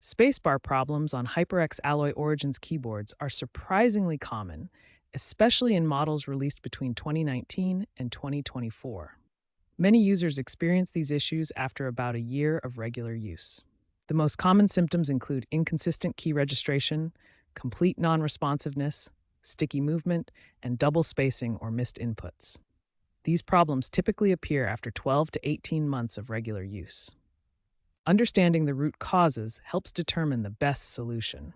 Spacebar problems on HyperX Alloy Origins keyboards are surprisingly common, especially in models released between 2019 and 2024. Many users experience these issues after about a year of regular use. The most common symptoms include inconsistent key registration, complete non-responsiveness, sticky movement, and double spacing or missed inputs. These problems typically appear after 12 to 18 months of regular use. Understanding the root causes helps determine the best solution.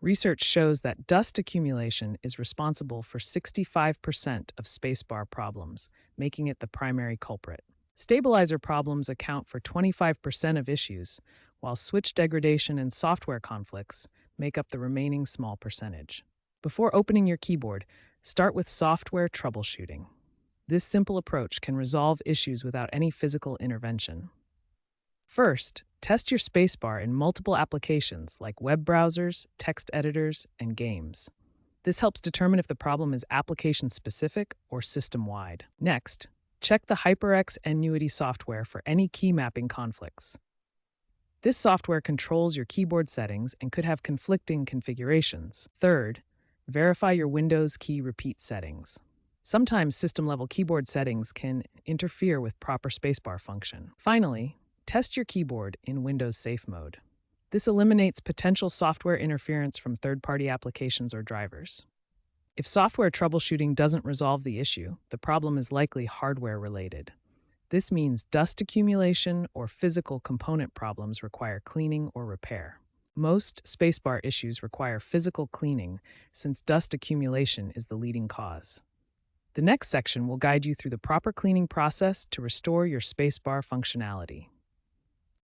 Research shows that dust accumulation is responsible for 65% of spacebar problems, making it the primary culprit. Stabilizer problems account for 25% of issues, while switch degradation and software conflicts make up the remaining small percentage. Before opening your keyboard, start with software troubleshooting. This simple approach can resolve issues without any physical intervention. First, test your spacebar in multiple applications like web browsers, text editors, and games. This helps determine if the problem is application-specific or system-wide. Next, check the HyperX Annuity software for any key mapping conflicts. This software controls your keyboard settings and could have conflicting configurations. Third, verify your Windows key repeat settings. Sometimes system-level keyboard settings can interfere with proper spacebar function. Finally, test your keyboard in Windows Safe mode. This eliminates potential software interference from third-party applications or drivers. If software troubleshooting doesn't resolve the issue, the problem is likely hardware-related. This means dust accumulation or physical component problems require cleaning or repair. Most spacebar issues require physical cleaning since dust accumulation is the leading cause. The next section will guide you through the proper cleaning process to restore your spacebar functionality.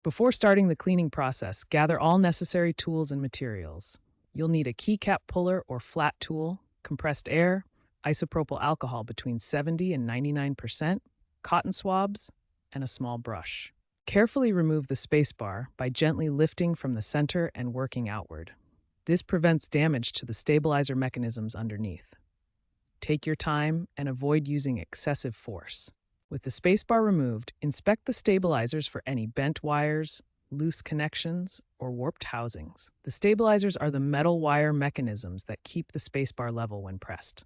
Before starting the cleaning process, gather all necessary tools and materials. You'll need a keycap puller or flat tool, compressed air, isopropyl alcohol between 70 and 99%, cotton swabs, and a small brush. Carefully remove the spacebar by gently lifting from the center and working outward. This prevents damage to the stabilizer mechanisms underneath. Take your time and avoid using excessive force. With the spacebar removed, inspect the stabilizers for any bent wires, loose connections, or warped housings. The stabilizers are the metal wire mechanisms that keep the spacebar level when pressed.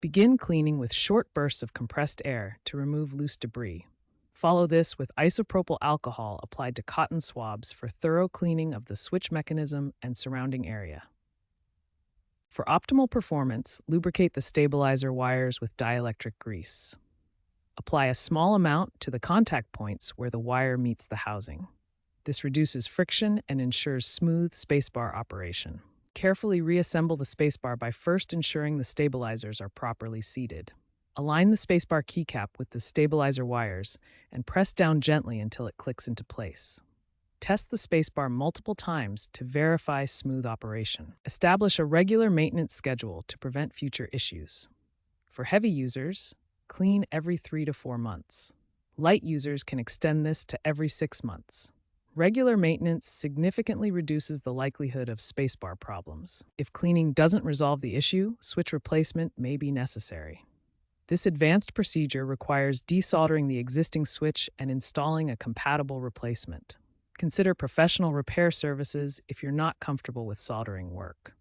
Begin cleaning with short bursts of compressed air to remove loose debris. Follow this with isopropyl alcohol applied to cotton swabs for thorough cleaning of the switch mechanism and surrounding area. For optimal performance, lubricate the stabilizer wires with dielectric grease. Apply a small amount to the contact points where the wire meets the housing. This reduces friction and ensures smooth spacebar operation. Carefully reassemble the spacebar by first ensuring the stabilizers are properly seated. Align the spacebar keycap with the stabilizer wires and press down gently until it clicks into place. Test the spacebar multiple times to verify smooth operation. Establish a regular maintenance schedule to prevent future issues. For heavy users, clean every 3 to 4 months. Light users can extend this to every 6 months. Regular maintenance significantly reduces the likelihood of spacebar problems. If cleaning doesn't resolve the issue, switch replacement may be necessary. This advanced procedure requires desoldering the existing switch and installing a compatible replacement. Consider professional repair services if you're not comfortable with soldering work.